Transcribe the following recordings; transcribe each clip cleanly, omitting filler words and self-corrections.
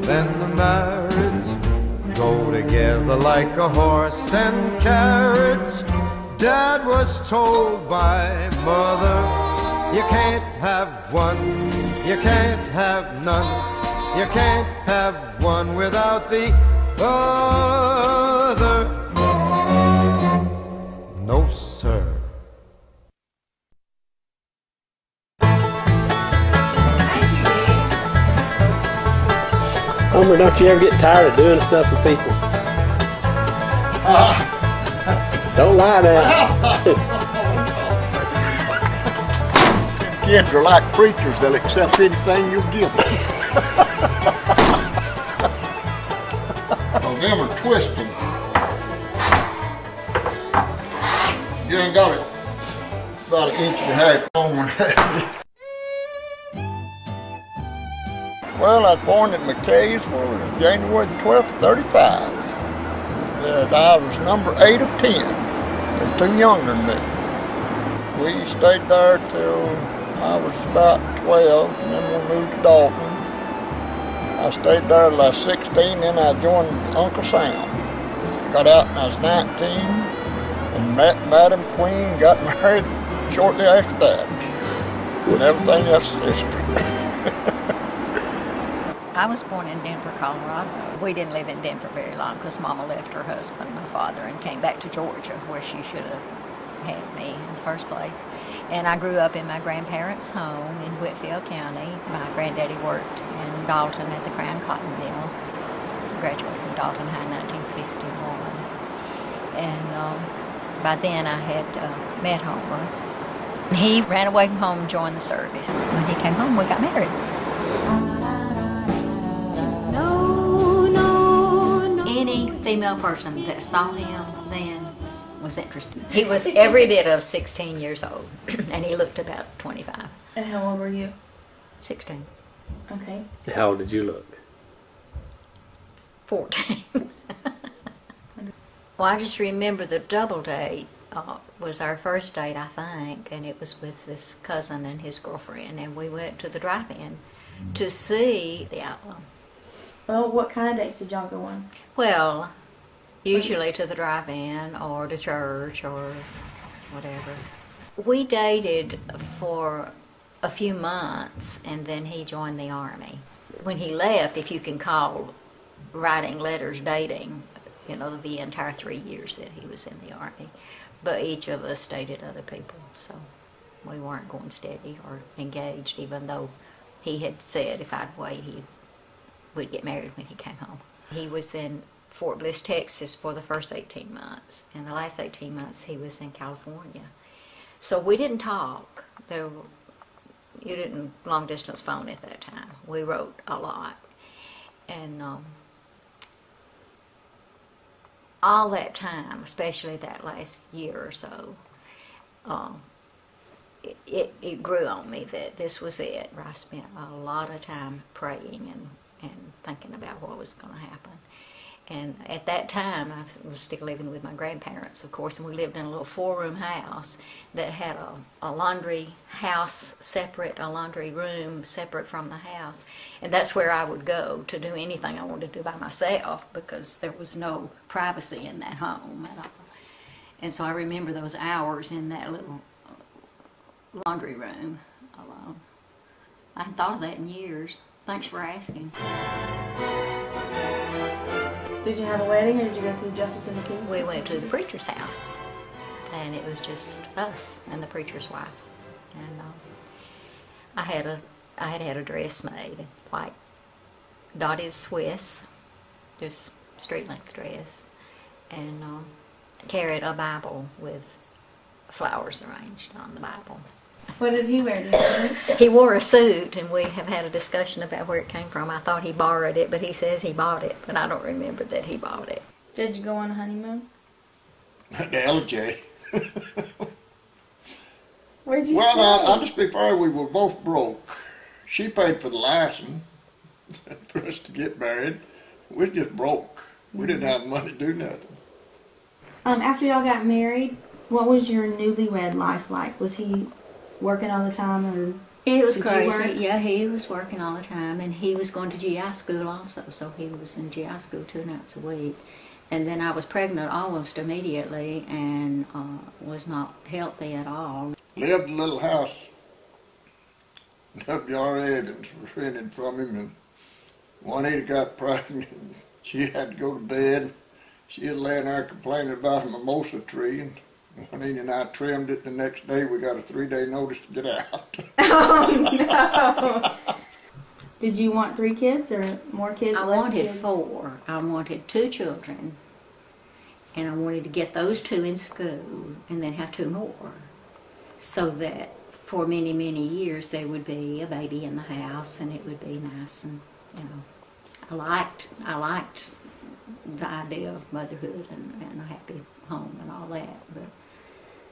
then the marriage go together like a horse and carriage. Dad was told by Mother, you can't have one, you can't have none, you can't have one without the other. No, sir. Homer, don't you ever get tired of doing stuff for people? Don't lie now. Kids are like preachers, they'll accept anything you give them. Well, them are twisting. You ain't got it about 1.5 inches long one. Well, I was born in McKaysville, January the 12th, 35. I was number 8 of 10. They're 2 younger than me. We stayed there till I was about 12, and then we moved to Dalton. I stayed there till I was 16, then I joined Uncle Sam. Got out when I was 19, and met Madam Queen, got married shortly after that. And everything else is history. I was born in Denver, Colorado. We didn't live in Denver very long because Mama left her husband, my father, and came back to Georgia, where she should have had me in the first place. And I grew up in my grandparents' home in Whitfield County. My granddaddy worked in Dalton at the Crown Cotton Mill. Graduated from Dalton High in 1951. And by then I had met Homer. He ran away from home and joined the service. When he came home, we got married. Any female person that saw him then was interested. He was every bit of 16 years old, and he looked about 25. And how old were you? 16. Okay. How old did you look? 14. Well, I just remember the double date was our first date, I think, and it was with this cousin and his girlfriend, and we went to the drive-in to see The Outlaw. Well, what kind of dates did y'all go on? Well, usually to the drive-in or to church or whatever. We dated for a few months, and then he joined the Army. When he left, if you can call writing letters dating, you know, the entire 3 years that he was in the Army. But each of us dated other people, so we weren't going steady or engaged, even though he had said if I'd wait, we'd get married when he came home. He was in Fort Bliss, Texas for the first 18 months, and the last 18 months he was in California. So we didn't talk. You didn't long distance phone at that time. We wrote a lot. And all that time, especially that last year or so, it grew on me that this was it, where I spent a lot of time praying and thinking about what was going to happen. And at that time, I was still living with my grandparents, of course, and we lived in a little 4-room house that had a laundry house separate, a laundry room separate from the house. And that's where I would go to do anything I wanted to do by myself, because there was no privacy in that home at all. And so I remember those hours in that little laundry room alone. I hadn't thought of that in years. Thanks for asking. Did you have a wedding, or did you go to the Justice of the Peace? We went to the preacher's house, and it was just us and the preacher's wife. And I had had a dress made, white dotted Swiss, just street length dress, and carried a Bible with flowers arranged on the Bible. What did he wear? He wore a suit, and we have had a discussion about where it came from. I thought he borrowed it, but he says he bought it, but I don't remember that he bought it. Did you go on a honeymoon? The LJ. Where'd you Well, stay? I'll just be fair, we were both broke. She paid for the license for us to get married. We just broke. We didn't have the money to do nothing. After y'all got married, what was your newlywed life like? Was he working all the time, or It was Did you crazy. work? Yeah, he was working all the time, and he was going to GI school also, so he was in GI school 2 nights a week. And then I was pregnant almost immediately and was not healthy at all. Lived in a little house. W.R. Evans was rented from him, and Juanita got pregnant. She had to go to bed. She was laying there complaining about a mimosa tree, and Juanita and I trimmed it. The next day we got a 3-day notice to get out. Oh no! Did you want 3 kids or more kids? I less wanted kids? 4. I wanted 2 children, and I wanted to get those 2 in school and then have 2 more, so that for many, many years there would be a baby in the house and it would be nice. And you know, I liked the idea of motherhood and a happy home and all that.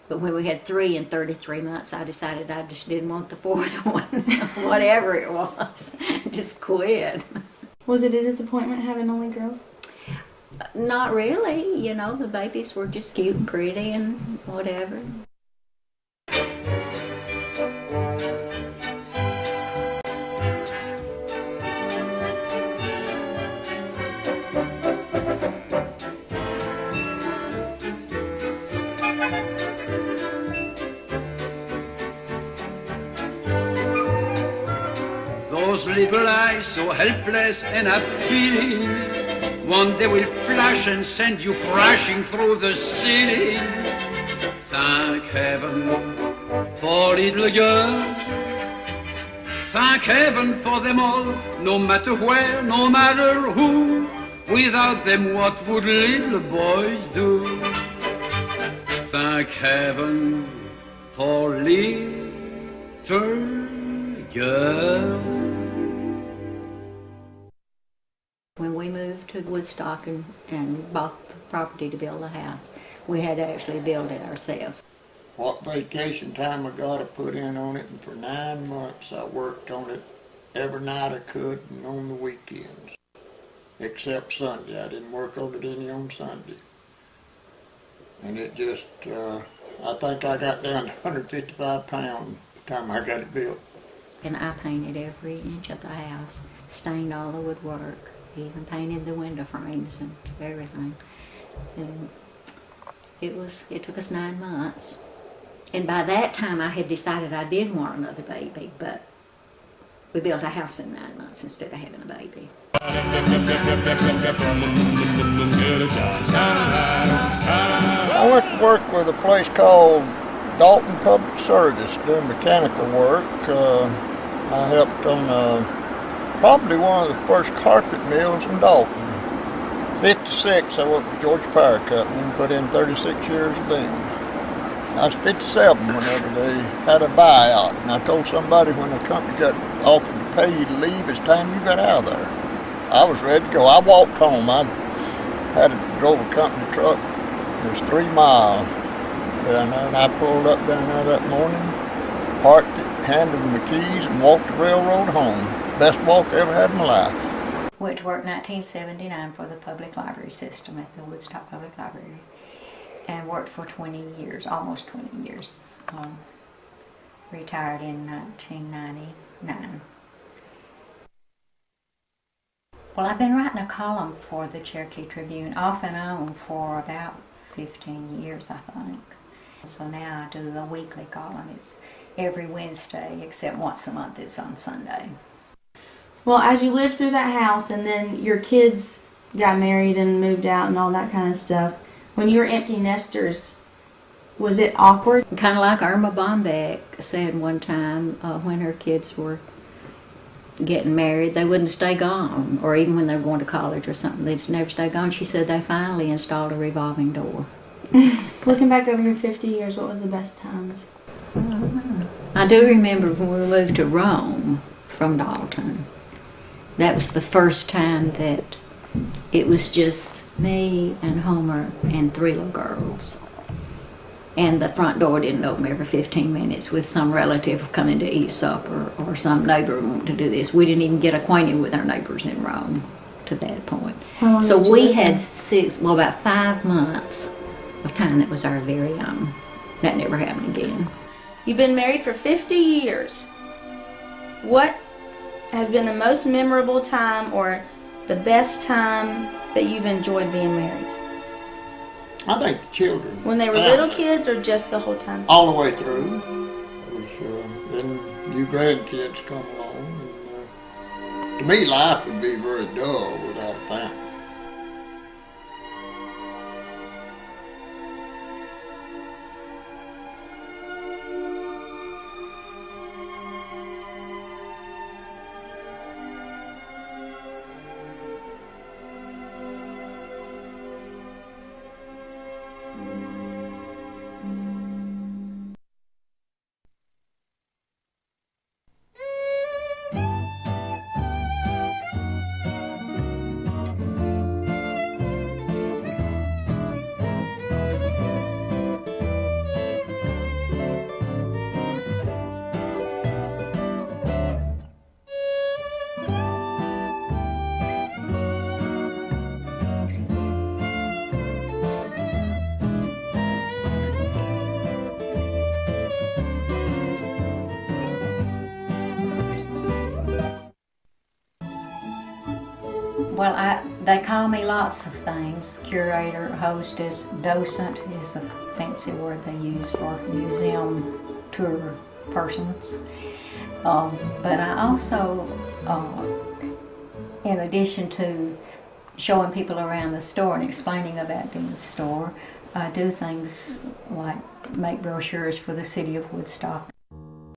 But when we had 3 in 33 months, I decided I just didn't want the 4th one, whatever it was. Just quit. Was it a disappointment having only girls? Not really, you know, the babies were just cute and pretty and whatever. Those little eyes so helpless and appealing, one day will flash and send you crashing through the ceiling. Thank heaven for little girls. Thank heaven for them all, no matter where, no matter who. Without them, what would little boys do? Thank heaven for little girls. When we moved to Woodstock and bought the property to build a house, we had to actually build it ourselves. What vacation time I got, I put in on it, and for 9 months I worked on it every night I could and on the weekends, except Sunday. I didn't work on it any on Sunday. And it just, I think I got down to 155 pounds the time I got it built. And I painted every inch of the house, stained all the woodwork, even painted the window frames and everything. And it took us 9 months. And by that time I had decided I did want another baby, but we built a house in 9 months instead of having a baby. I went to work with a place called Dalton Public Service doing mechanical work. I helped on probably one of the first carpet mills in Dalton. 56, I went with Georgia Power Company and put in 36 years with them. I was 57 whenever they had a buyout, and I told somebody when the company got offered to pay you to leave, it's time you got out of there. I was ready to go. I walked home. I drove a company truck. It was 3 miles down there, and I pulled up down there that morning, parked it, handed them the keys, and walked the railroad home. Best walk I ever had in my life. Went to work 1979 for the public library system at the Woodstock Public Library, and worked for 20 years, almost 20 years. Retired in 1999. Well, I've been writing a column for the Cherokee Tribune off and on for about 15 years, I think. So now I do a weekly column. It's every Wednesday, except once a month it's on Sunday. Well, as you lived through that house and then your kids got married and moved out and all that kind of stuff, when you were empty nesters, was it awkward? Kind of like Irma Bombeck said one time when her kids were getting married, they wouldn't stay gone, or even when they were going to college or something, they'd never stay gone. She said they finally installed a revolving door. Looking back over your 50 years, what was the best times? I do remember when we moved to Rome from Dalton. That was the first time that it was just me and Homer and 3 little girls. And the front door didn't open every 15 minutes with some relative coming to eat supper or some neighbor wanting to do this. We didn't even get acquainted with our neighbors in Rome to that point. How long So did you we live had there? about 5 months of time that was our very own. That never happened again. You've been married for 50 years. What has been the most memorable time or the best time that you've enjoyed being married? I think the children. When they were little kids or just the whole time? All the way through. Then new grandkids come along. And, to me, life would be very dull without a family. Well, they call me lots of things. Curator, hostess, docent is a fancy word they use for museum tour persons. But I also, in addition to showing people around the store and explaining about Dean's store, I do things like make brochures for the city of Woodstock